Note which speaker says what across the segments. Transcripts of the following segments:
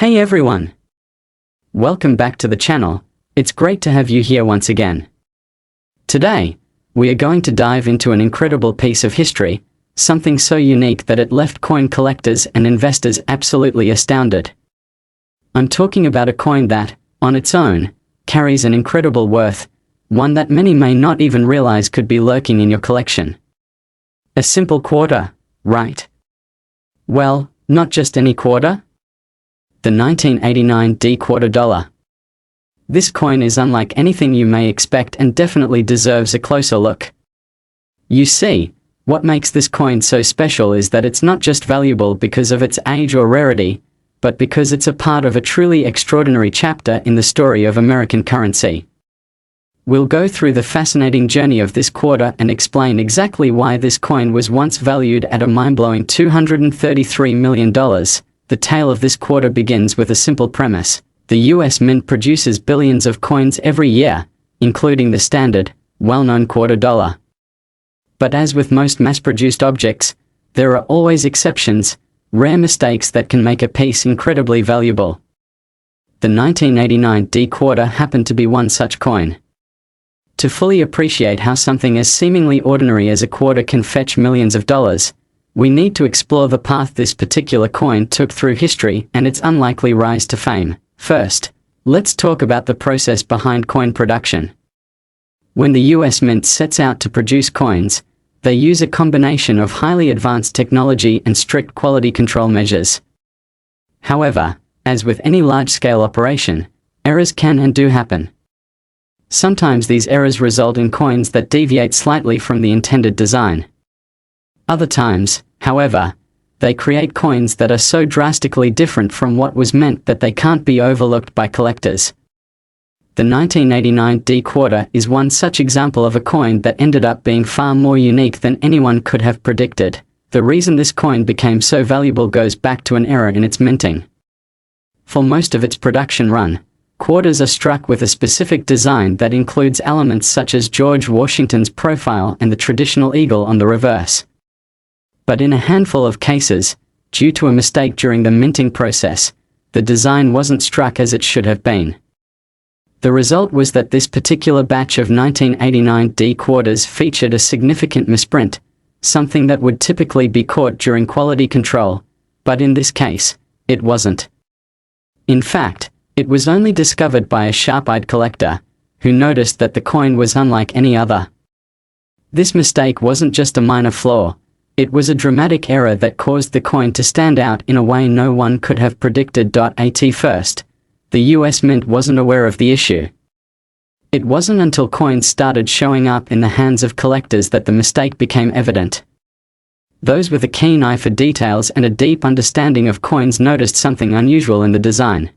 Speaker 1: Hey everyone! Welcome back to the channel. It's great to have you here once again. Today, we are going to dive into an incredible piece of history, something so unique that it left coin collectors and investors absolutely astounded. I'm talking about a coin that, on its own, carries an incredible worth, one that many may not even realize could be lurking in your collection. A simple quarter, right? Well, not just any quarter. The 1989 D quarter dollar. This coin is unlike anything you may expect and definitely deserves a closer look. You see, what makes this coin so special is that it's not just valuable because of its age or rarity, but because it's a part of a truly extraordinary chapter in the story of American currency. We'll go through the fascinating journey of this quarter and explain exactly why this coin was once valued at a mind-blowing $233 million. The tale of this quarter begins with a simple premise. The US Mint produces billions of coins every year, including the standard, well-known quarter dollar. But as with most mass-produced objects, there are always exceptions, rare mistakes that can make a piece incredibly valuable. The 1989 D quarter happened to be one such coin. To fully appreciate how something as seemingly ordinary as a quarter can fetch millions of dollars, we need to explore the path this particular coin took through history and its unlikely rise to fame. First, let's talk about the process behind coin production. When the US Mint sets out to produce coins, they use a combination of highly advanced technology and strict quality control measures. However, as with any large-scale operation, errors can and do happen. Sometimes these errors result in coins that deviate slightly from the intended design. Other times, however, they create coins that are so drastically different from what was meant that they can't be overlooked by collectors. The 1989 D quarter is one such example of a coin that ended up being far more unique than anyone could have predicted. The reason this coin became so valuable goes back to an error in its minting. For most of its production run, quarters are struck with a specific design that includes elements such as George Washington's profile and the traditional eagle on the reverse. But in a handful of cases, due to a mistake during the minting process, the design wasn't struck as it should have been. The result was that this particular batch of 1989 D quarters featured a significant misprint, something that would typically be caught during quality control, but in this case, it wasn't. In fact, it was only discovered by a sharp-eyed collector, who noticed that the coin was unlike any other. This mistake wasn't just a minor flaw, it was a dramatic error that caused the coin to stand out in a way no one could have predicted. At first, the US Mint wasn't aware of the issue. It wasn't until coins started showing up in the hands of collectors that the mistake became evident. Those with a keen eye for details and a deep understanding of coins noticed something unusual in the design.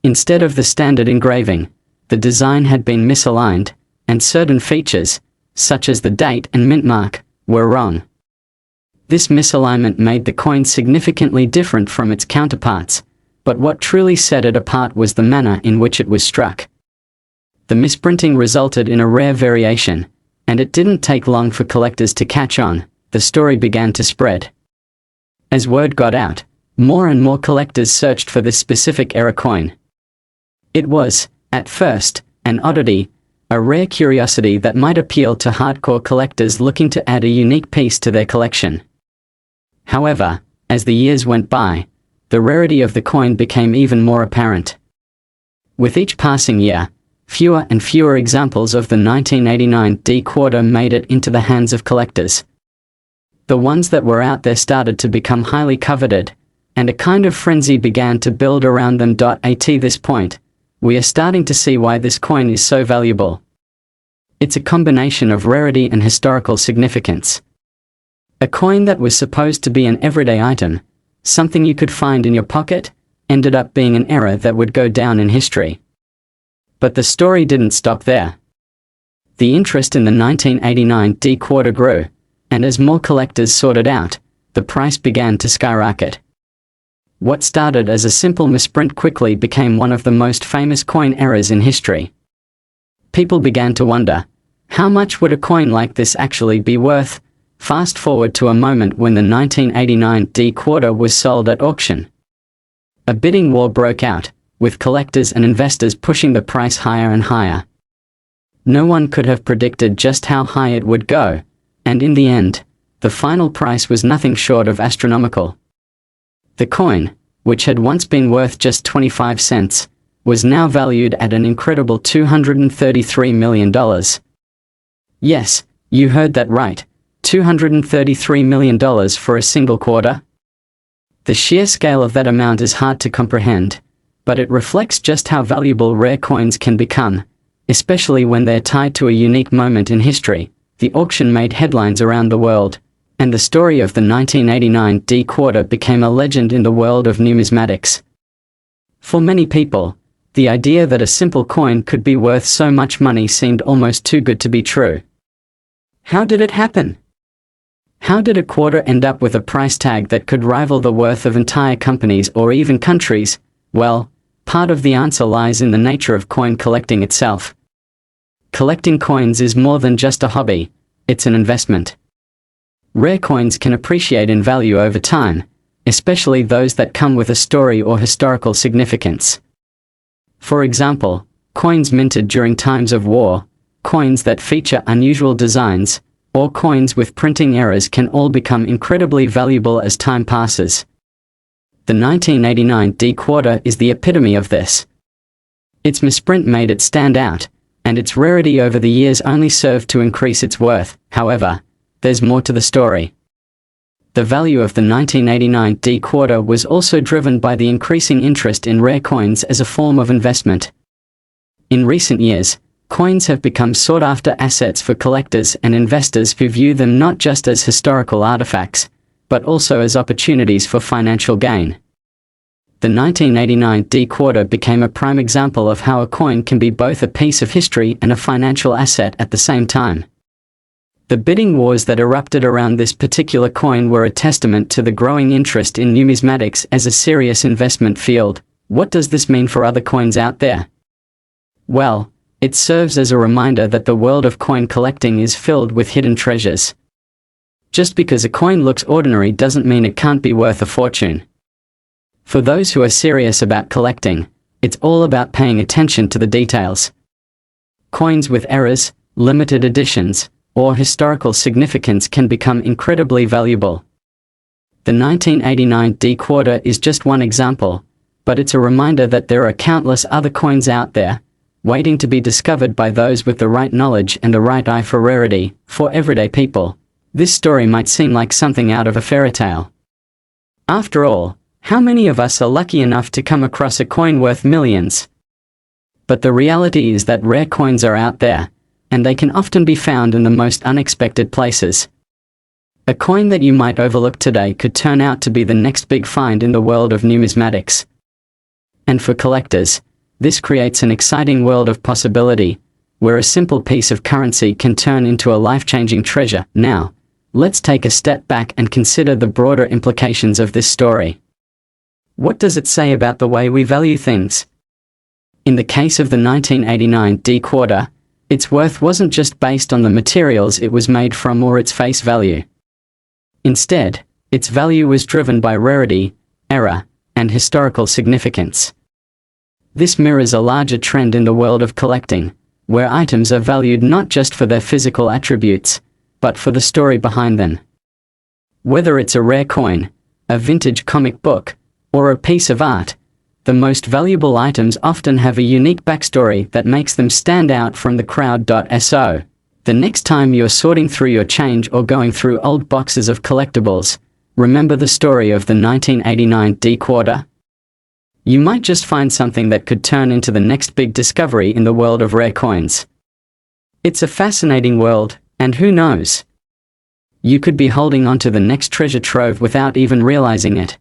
Speaker 1: Instead of the standard engraving, the design had been misaligned, and certain features, such as the date and mint mark, were wrong. This misalignment made the coin significantly different from its counterparts, but what truly set it apart was the manner in which it was struck. The misprinting resulted in a rare variation, and it didn't take long for collectors to catch on. The story began to spread. As word got out, more and more collectors searched for this specific error coin. It was, at first, an oddity, a rare curiosity that might appeal to hardcore collectors looking to add a unique piece to their collection. However, as the years went by, the rarity of the coin became even more apparent. With each passing year, fewer and fewer examples of the 1989 D quarter made it into the hands of collectors. The ones that were out there started to become highly coveted, and a kind of frenzy began to build around them. At this point, we are starting to see why this coin is so valuable. It's a combination of rarity and historical significance. A coin that was supposed to be an everyday item, something you could find in your pocket, ended up being an error that would go down in history. But the story didn't stop there. The interest in the 1989 D quarter grew, and as more collectors sought it out, the price began to skyrocket. What started as a simple misprint quickly became one of the most famous coin errors in history. People began to wonder, how much would a coin like this actually be worth? Fast forward to a moment when the 1989 D quarter was sold at auction. A bidding war broke out, with collectors and investors pushing the price higher and higher. No one could have predicted just how high it would go, and in the end, the final price was nothing short of astronomical. The coin, which had once been worth just 25 cents, was now valued at an incredible $233 million. Yes, you heard that right, $233 million for a single quarter? The sheer scale of that amount is hard to comprehend, but it reflects just how valuable rare coins can become, especially when they're tied to a unique moment in history. The auction made headlines around the world, and the story of the 1989 D quarter became a legend in the world of numismatics. For many people, the idea that a simple coin could be worth so much money seemed almost too good to be true. How did it happen? How did a quarter end up with a price tag that could rival the worth of entire companies or even countries? Well, part of the answer lies in the nature of coin collecting itself. Collecting coins is more than just a hobby, it's an investment. Rare coins can appreciate in value over time, especially those that come with a story or historical significance. For example, coins minted during times of war, coins that feature unusual designs, or coins with printing errors can all become incredibly valuable as time passes. The 1989 D quarter is the epitome of this. Its misprint made it stand out, and its rarity over the years only served to increase its worth. However, there's more to the story. The value of the 1989 D quarter was also driven by the increasing interest in rare coins as a form of investment. In recent years, coins have become sought-after assets for collectors and investors who view them not just as historical artifacts, but also as opportunities for financial gain. The 1989 D quarter became a prime example of how a coin can be both a piece of history and a financial asset at the same time. The bidding wars that erupted around this particular coin were a testament to the growing interest in numismatics as a serious investment field. What does this mean for other coins out there? Well, it serves as a reminder that the world of coin collecting is filled with hidden treasures. Just because a coin looks ordinary doesn't mean it can't be worth a fortune. For those who are serious about collecting, it's all about paying attention to the details. Coins with errors, limited editions, or historical significance can become incredibly valuable. The 1989 D quarter is just one example, but it's a reminder that there are countless other coins out there, waiting to be discovered by those with the right knowledge and the right eye for rarity. For everyday people, this story might seem like something out of a fairy tale. After all, how many of us are lucky enough to come across a coin worth millions? But the reality is that rare coins are out there, and they can often be found in the most unexpected places. A coin that you might overlook today could turn out to be the next big find in the world of numismatics. And for collectors, this creates an exciting world of possibility, where a simple piece of currency can turn into a life-changing treasure. Now, let's take a step back and consider the broader implications of this story. What does it say about the way we value things? In the case of the 1989 D quarter, its worth wasn't just based on the materials it was made from or its face value. Instead, its value was driven by rarity, error, and historical significance. This mirrors a larger trend in the world of collecting, where items are valued not just for their physical attributes, but for the story behind them. Whether it's a rare coin, a vintage comic book, or a piece of art, the most valuable items often have a unique backstory that makes them stand out from the crowd. So, the next time you're sorting through your change or going through old boxes of collectibles, remember the story of the 1989 D quarter. You might just find something that could turn into the next big discovery in the world of rare coins. It's a fascinating world, and who knows? You could be holding on to the next treasure trove without even realizing it.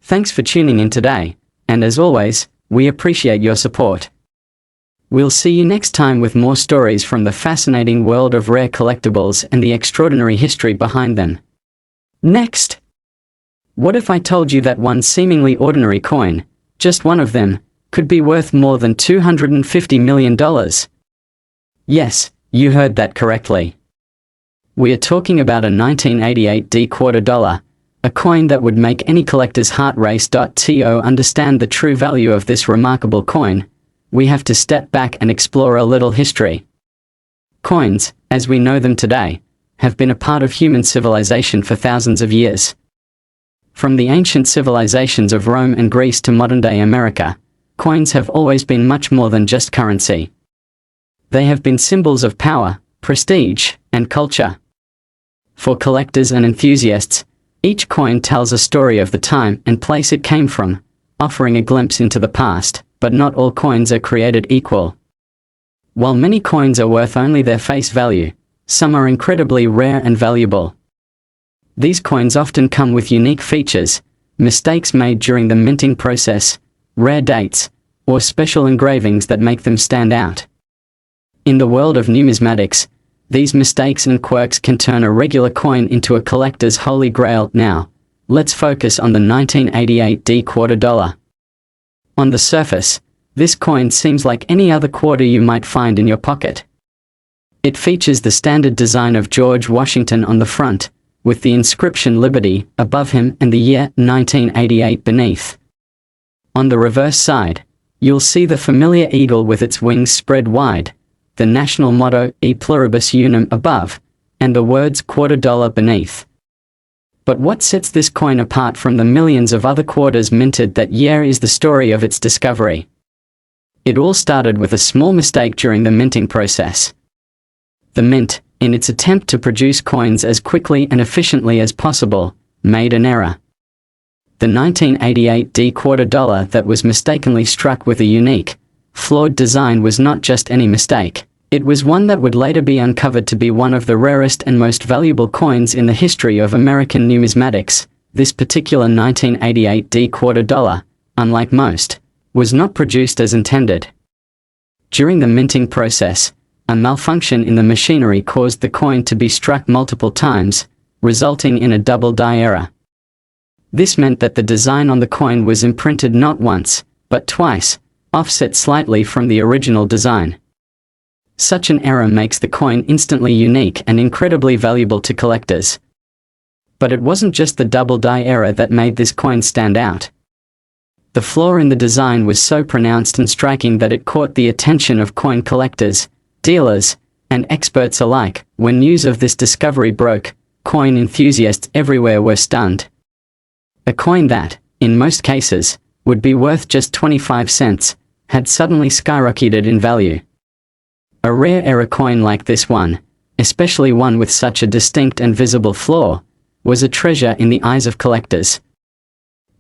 Speaker 1: Thanks for tuning in today, and as always, we appreciate your support. We'll see you next time with more stories from the fascinating world of rare collectibles and the extraordinary history behind them. Next! What if I told you that one seemingly ordinary coin, just one of them, could be worth more than $250 million? Yes, you heard that correctly. We are talking about a 1988 D quarter dollar, a coin that would make any collector's heart race. To understand the true value of this remarkable coin, we have to step back and explore a little history. Coins, as we know them today, have been a part of human civilization for thousands of years. From the ancient civilizations of Rome and Greece to modern-day America, coins have always been much more than just currency. They have been symbols of power, prestige, and culture. For collectors and enthusiasts, each coin tells a story of the time and place it came from, offering a glimpse into the past, but not all coins are created equal. While many coins are worth only their face value, some are incredibly rare and valuable. These coins often come with unique features, mistakes made during the minting process, rare dates, or special engravings that make them stand out. In the world of numismatics, these mistakes and quirks can turn a regular coin into a collector's holy grail. Now, let's focus on the 1988 D quarter dollar. On the surface, this coin seems like any other quarter you might find in your pocket. It features the standard design of George Washington on the front, with the inscription Liberty above him and the year 1988 beneath. On the reverse side, you'll see the familiar eagle with its wings spread wide, the national motto E Pluribus Unum above, and the words quarter dollar beneath. But what sets this coin apart from the millions of other quarters minted that year is the story of its discovery. It all started with a small mistake during the minting process. The mint, in its attempt to produce coins as quickly and efficiently as possible, made an error. The 1988 D quarter dollar that was mistakenly struck with a unique, flawed design was not just any mistake. It was one that would later be uncovered to be one of the rarest and most valuable coins in the history of American numismatics. This particular 1988 D quarter dollar, unlike most, was not produced as intended. During the minting process, a malfunction in the machinery caused the coin to be struck multiple times, resulting in a double die error. This meant that the design on the coin was imprinted not once, but twice, offset slightly from the original design. Such an error makes the coin instantly unique and incredibly valuable to collectors. But it wasn't just the double die error that made this coin stand out. The flaw in the design was so pronounced and striking that it caught the attention of coin collectors, dealers, and experts alike. When news of this discovery broke, coin enthusiasts everywhere were stunned. A coin that, in most cases, would be worth just 25 cents, had suddenly skyrocketed in value. A rare error coin like this one, especially one with such a distinct and visible flaw, was a treasure in the eyes of collectors.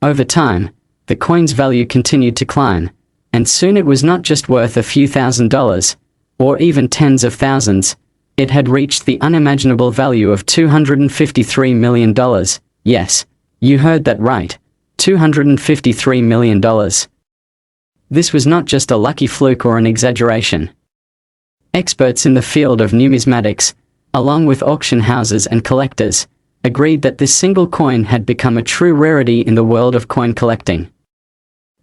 Speaker 1: Over time, the coin's value continued to climb, and soon it was not just worth a few $1,000s, or even tens of thousands, it had reached the unimaginable value of $253 million. Yes, you heard that right, $253 million. This was not just a lucky fluke or an exaggeration. Experts in the field of numismatics, along with auction houses and collectors, agreed that this single coin had become a true rarity in the world of coin collecting.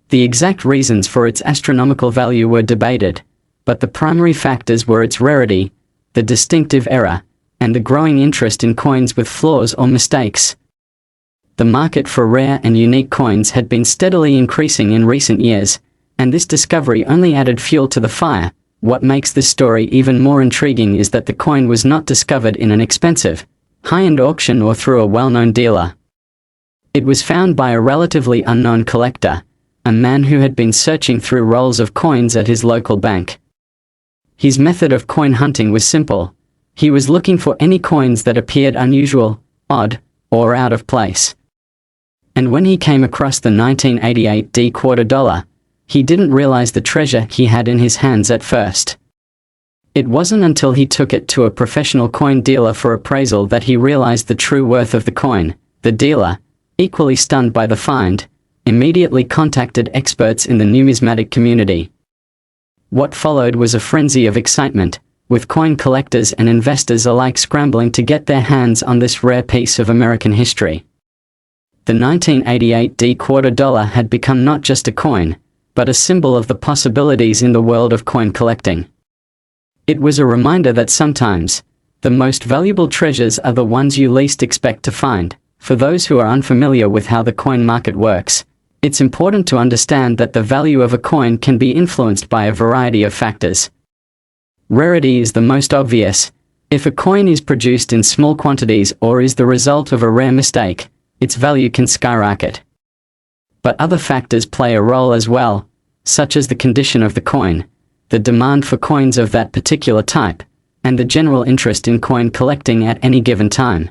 Speaker 1: The exact reasons for its astronomical value were debated, but the primary factors were its rarity, the distinctive error, and the growing interest in coins with flaws or mistakes. The market for rare and unique coins had been steadily increasing in recent years, and this discovery only added fuel to the fire. What makes this story even more intriguing is that the coin was not discovered in an expensive, high-end auction or through a well-known dealer. It was found by a relatively unknown collector, a man who had been searching through rolls of coins at his local bank. His method of coin hunting was simple. He was looking for any coins that appeared unusual, odd, or out of place. And when he came across the 1988 D quarter dollar, he didn't realize the treasure he had in his hands at first. It wasn't until he took it to a professional coin dealer for appraisal that he realized the true worth of the coin. The dealer, equally stunned by the find, immediately contacted experts in the numismatic community. What followed was a frenzy of excitement, with coin collectors and investors alike scrambling to get their hands on this rare piece of American history. The 1988 D quarter dollar had become not just a coin, but a symbol of the possibilities in the world of coin collecting. It was a reminder that sometimes, the most valuable treasures are the ones you least expect to find. For those who are unfamiliar with how the coin market works, it's important to understand that the value of a coin can be influenced by a variety of factors. Rarity is the most obvious. If a coin is produced in small quantities or is the result of a rare mistake, its value can skyrocket. But other factors play a role as well, such as the condition of the coin, the demand for coins of that particular type, and the general interest in coin collecting at any given time.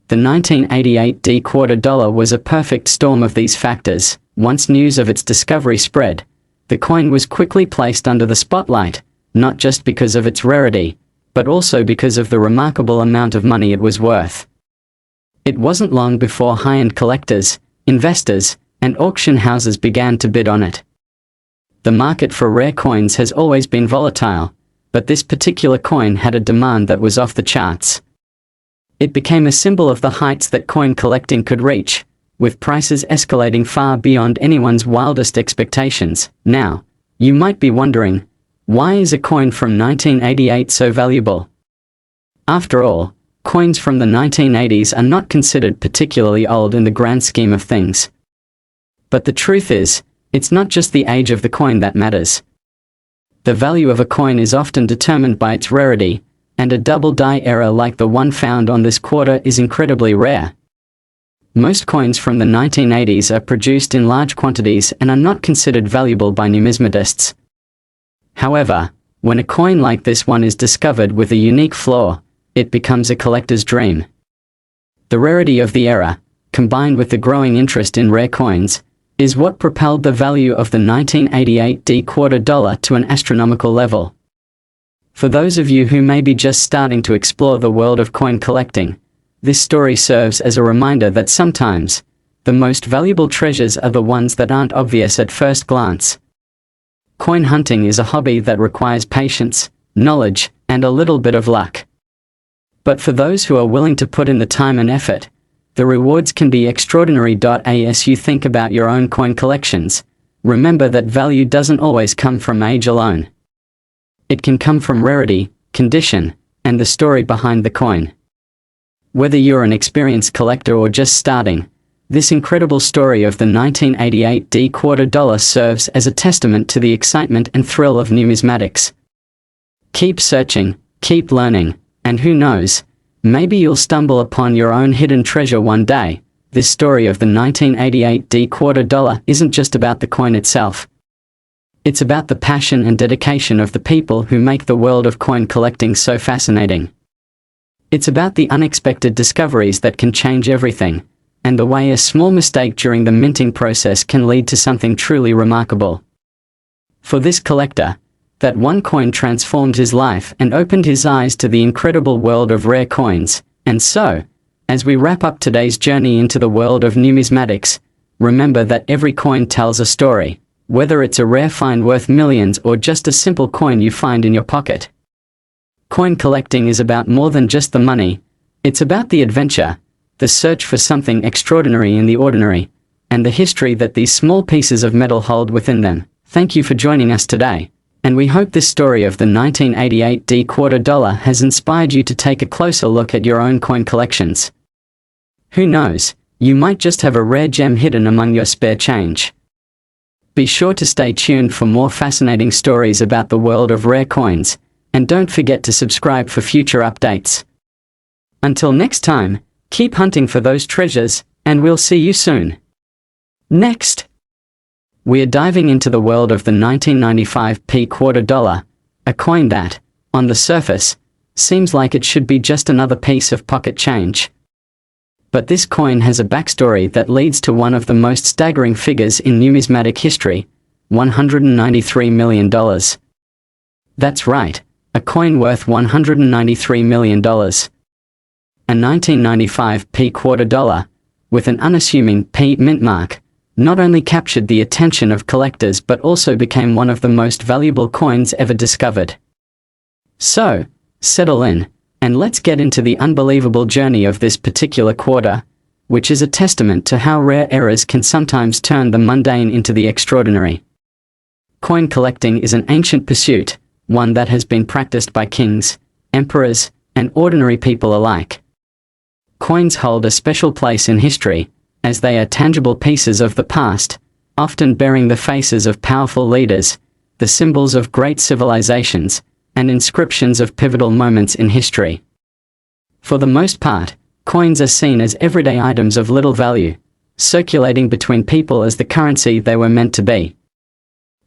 Speaker 1: The 1988 D-quarter dollar was a perfect storm of these factors. Once news of its discovery spread, the coin was quickly placed under the spotlight, not just because of its rarity, but also because of the remarkable amount of money it was worth. It wasn't long before high-end collectors, investors, and auction houses began to bid on it. The market for rare coins has always been volatile, but this particular coin had a demand that was off the charts. It became a symbol of the heights that coin collecting could reach, with prices escalating far beyond anyone's wildest expectations. Now, you might be wondering, why is a coin from 1988 so valuable? After all, coins from the 1980s are not considered particularly old in the grand scheme of things. But the truth is, it's not just the age of the coin that matters. The value of a coin is often determined by its rarity, and a double die error like the one found on this quarter is incredibly rare. Most coins from the 1980s are produced in large quantities and are not considered valuable by numismatists. However, when a coin like this one is discovered with a unique flaw, it becomes a collector's dream. The rarity of the era, combined with the growing interest in rare coins, is what propelled the value of the 1988 D-quarter dollar to an astronomical level. For those of you who may be just starting to explore the world of coin collecting, this story serves as a reminder that sometimes, the most valuable treasures are the ones that aren't obvious at first glance. Coin hunting is a hobby that requires patience, knowledge, and a little bit of luck. But for those who are willing to put in the time and effort, the rewards can be extraordinary. As you think about your own coin collections, remember that value doesn't always come from age alone. It can come from rarity, condition, and the story behind the coin. Whether you're an experienced collector or just starting, this incredible story of the 1988 D-quarter dollar serves as a testament to the excitement and thrill of numismatics. Keep searching, keep learning, and who knows, maybe you'll stumble upon your own hidden treasure one day. This story of the 1988 D-quarter dollar isn't just about the coin itself. It's about the passion and dedication of the people who make the world of coin collecting so fascinating. It's about the unexpected discoveries that can change everything, and the way a small mistake during the minting process can lead to something truly remarkable. For this collector, that one coin transformed his life and opened his eyes to the incredible world of rare coins. And so, as we wrap up today's journey into the world of numismatics, remember that every coin tells a story, whether it's a rare find worth millions or just a simple coin you find in your pocket. Coin collecting is about more than just the money. It's about the adventure, the search for something extraordinary in the ordinary, and the history that these small pieces of metal hold within them. Thank you for joining us today, and we hope this story of the 1988 D-quarter dollar has inspired you to take a closer look at your own coin collections. Who knows, you might just have a rare gem hidden among your spare change. Be sure to stay tuned for more fascinating stories about the world of rare coins, and don't forget to subscribe for future updates. Until next time, keep hunting for those treasures, and we'll see you soon. Next, we are diving into the world of the 1995 P-quarter dollar, a coin that, on the surface, seems like it should be just another piece of pocket change. But this coin has a backstory that leads to one of the most staggering figures in numismatic history, $193 million. That's right, a coin worth $193 million. A 1995 P-quarter dollar, with an unassuming P mint mark, not only captured the attention of collectors but also became one of the most valuable coins ever discovered. So, settle in, and let's get into the unbelievable journey of this particular quarter, which is a testament to how rare errors can sometimes turn the mundane into the extraordinary. Coin collecting is an ancient pursuit, one that has been practiced by kings, emperors, and ordinary people alike. Coins hold a special place in history, as they are tangible pieces of the past, often bearing the faces of powerful leaders, the symbols of great civilizations, and inscriptions of pivotal moments in history. For the most part, coins are seen as everyday items of little value, circulating between people as the currency they were meant to be.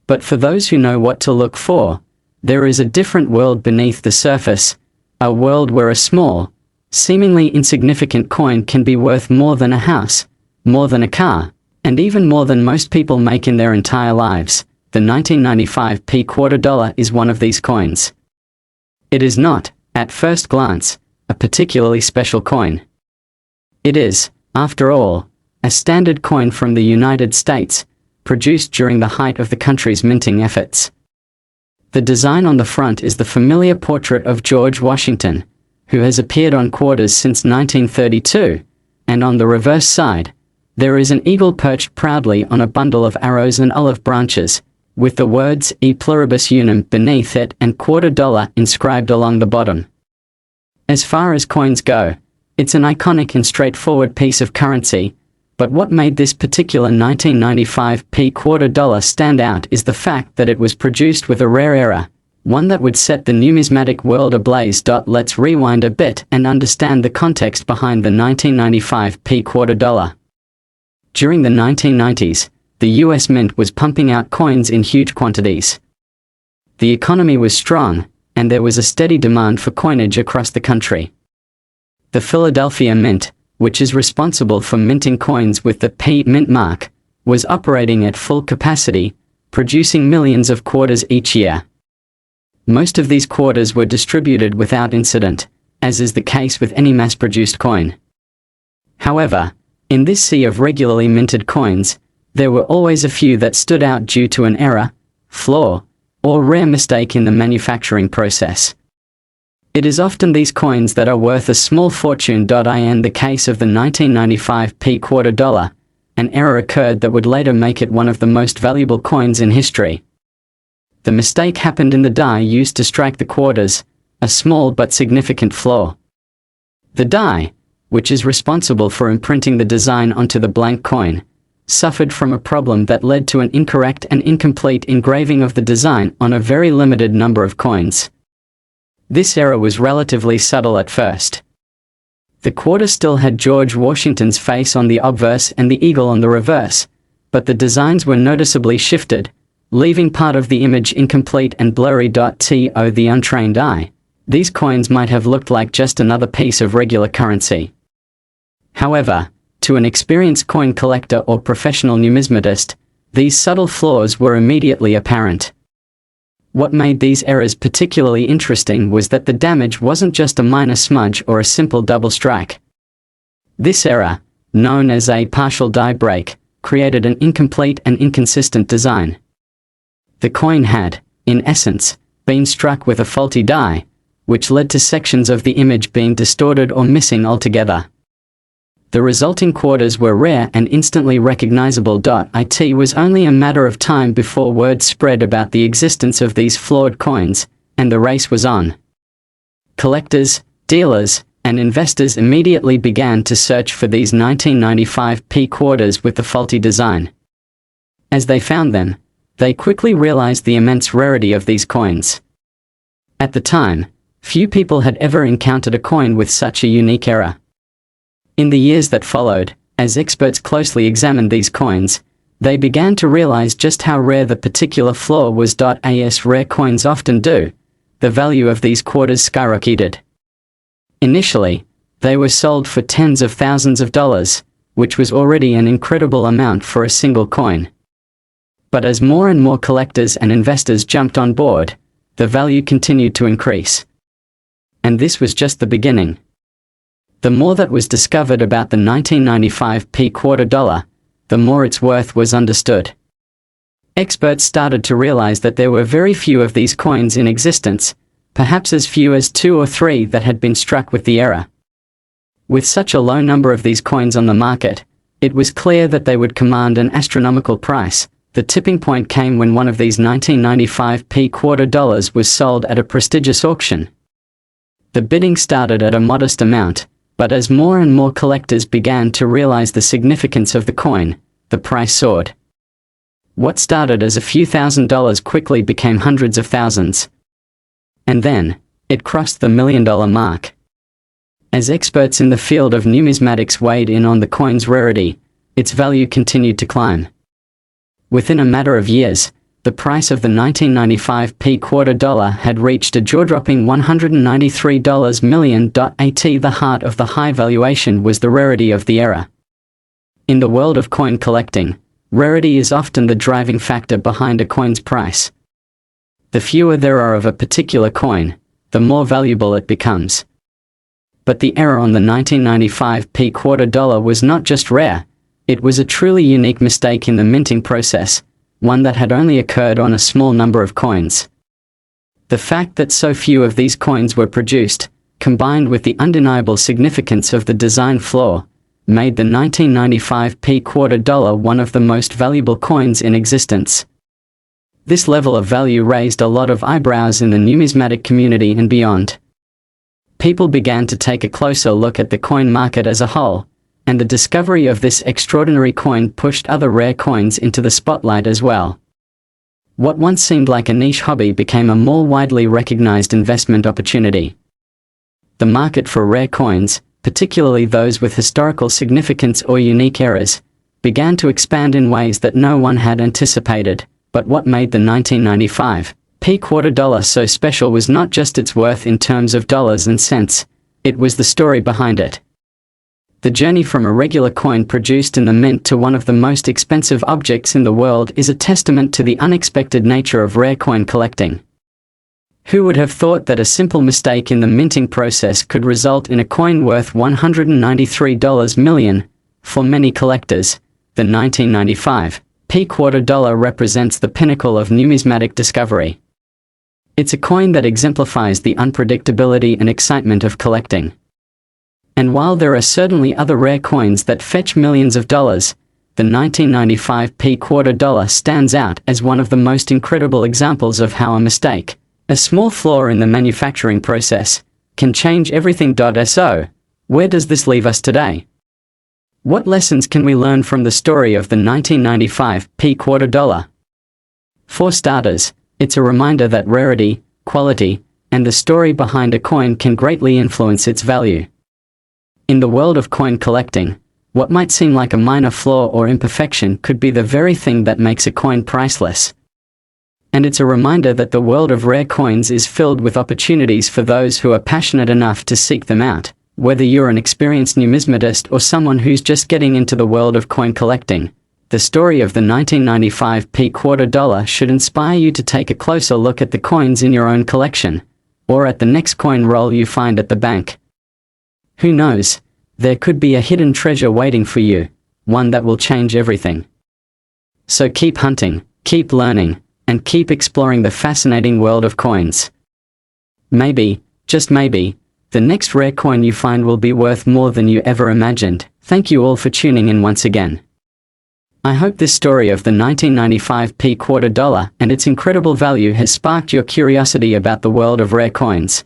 Speaker 1: But for those who know what to look for, there is a different world beneath the surface, a world where a small, seemingly insignificant coin can be worth more than a house, more than a car, and even more than most people make in their entire lives. The 1995p quarter dollar is one of these coins. It is not, at first glance, a particularly special coin. It is, after all, a standard coin from the United States, produced during the height of the country's minting efforts. The design on the front is the familiar portrait of George Washington, who has appeared on quarters since 1932, and on the reverse side, there is an eagle perched proudly on a bundle of arrows and olive branches, with the words E pluribus unum beneath it and quarter dollar inscribed along the bottom. As far as coins go, it's an iconic and straightforward piece of currency, but what made this particular 1995p quarter dollar stand out is the fact that it was produced with a rare error, one that would set the numismatic world ablaze. Let's rewind a bit and understand the context behind the 1995p quarter dollar. During the 1990s, the US Mint was pumping out coins in huge quantities. The economy was strong, and there was a steady demand for coinage across the country. The Philadelphia Mint, which is responsible for minting coins with the P Mint mark, was operating at full capacity, producing millions of quarters each year. Most of these quarters were distributed without incident, as is the case with any mass-produced coin. However, in this sea of regularly minted coins, there were always a few that stood out due to an error, flaw, or rare mistake in the manufacturing process. It is often these coins that are worth a small fortune. In the case of the 1995p quarter dollar, an error occurred that would later make it one of the most valuable coins in history. The mistake happened in the die used to strike the quarters, a small but significant flaw. The die, which is responsible for imprinting the design onto the blank coin, suffered from a problem that led to an incorrect and incomplete engraving of the design on a very limited number of coins. This error was relatively subtle at first. The quarter still had George Washington's face on the obverse and the eagle on the reverse, but the designs were noticeably shifted, leaving part of the image incomplete and blurry. To the untrained eye, these coins might have looked like just another piece of regular currency. However, to an experienced coin collector or professional numismatist, these subtle flaws were immediately apparent. What made these errors particularly interesting was that the damage wasn't just a minor smudge or a simple double strike. This error, known as a partial die break, created an incomplete and inconsistent design. The coin had, in essence, been struck with a faulty die, which led to sections of the image being distorted or missing altogether. The resulting quarters were rare and instantly recognizable. It was only a matter of time before word spread about the existence of these flawed coins, and the race was on. Collectors, dealers, and investors immediately began to search for these 1995p quarters with the faulty design. As they found them, they quickly realized the immense rarity of these coins. At the time, few people had ever encountered a coin with such a unique error. In the years that followed, as experts closely examined these coins, they began to realize just how rare the particular flaw was. As rare coins often do, the value of these quarters skyrocketed. Initially, they were sold for tens of thousands of dollars, which was already an incredible amount for a single coin. But as more and more collectors and investors jumped on board, the value continued to increase. And this was just the beginning. The more that was discovered about the 1995p quarter dollar, the more its worth was understood. Experts started to realize that there were very few of these coins in existence, perhaps as few as 2 or 3 that had been struck with the error. With such a low number of these coins on the market, it was clear that they would command an astronomical price. The tipping point came when one of these 1995p quarter dollars was sold at a prestigious auction. The bidding started at a modest amount, But as more and more collectors began to realize the significance of the coin, the price soared. What started as a few $1,000s quickly became hundreds of thousands. And then, it crossed the $1 million mark. As experts in the field of numismatics weighed in on the coin's rarity, its value continued to climb. Within a matter of years, the price of the 1995 quarter dollar had reached a jaw-dropping $193 million. At the heart of the high valuation was the rarity of the era. In the world of coin collecting, rarity is often the driving factor behind a coin's price. The fewer there are of a particular coin, the more valuable it becomes. But the error on the 1995 quarter dollar was not just rare, it was a truly unique mistake in the minting process, one that had only occurred on a small number of coins. The fact that so few of these coins were produced, combined with the undeniable significance of the design flaw, made the 1995 quarter dollar one of the most valuable coins in existence. This level of value raised a lot of eyebrows in the numismatic community and beyond. People began to take a closer look at the coin market as a whole, and the discovery of this extraordinary coin pushed other rare coins into the spotlight as well. What once seemed like a niche hobby became a more widely recognized investment opportunity. The market for rare coins, particularly those with historical significance or unique eras, began to expand in ways that no one had anticipated. But what made the 1995 quarter dollar so special was not just its worth in terms of dollars and cents, it was the story behind it. The journey from a regular coin produced in the mint to one of the most expensive objects in the world is a testament to the unexpected nature of rare coin collecting. Who would have thought that a simple mistake in the minting process could result in a coin worth $193 million? For many collectors, the 1995 quarter dollar represents the pinnacle of numismatic discovery. It's a coin that exemplifies the unpredictability and excitement of collecting. And while there are certainly other rare coins that fetch millions of dollars, the 1995 quarter dollar stands out as one of the most incredible examples of how a mistake, a small flaw in the manufacturing process, can change everything. So, where does this leave us today? What lessons can we learn from the story of the 1995 quarter dollar? For starters, it's a reminder that rarity, quality, and the story behind a coin can greatly influence its value. In the world of coin collecting, what might seem like a minor flaw or imperfection could be the very thing that makes a coin priceless. And it's a reminder that the world of rare coins is filled with opportunities for those who are passionate enough to seek them out, whether you're an experienced numismatist or someone who's just getting into the world of coin collecting. The story of the 1995 quarter dollar should inspire you to take a closer look at the coins in your own collection, or at the next coin roll you find at the bank. Who knows, there could be a hidden treasure waiting for you, one that will change everything. So keep hunting, keep learning, and keep exploring the fascinating world of coins. Maybe, just maybe, the next rare coin you find will be worth more than you ever imagined. Thank you all for tuning in once again. I hope this story of the 1995 quarter dollar and its incredible value has sparked your curiosity about the world of rare coins.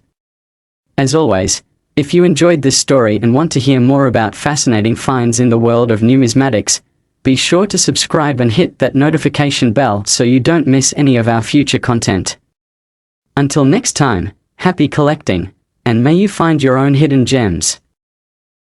Speaker 1: As always, if you enjoyed this story and want to hear more about fascinating finds in the world of numismatics, be sure to subscribe and hit that notification bell so you don't miss any of our future content. Until next time, happy collecting, and may you find your own hidden gems.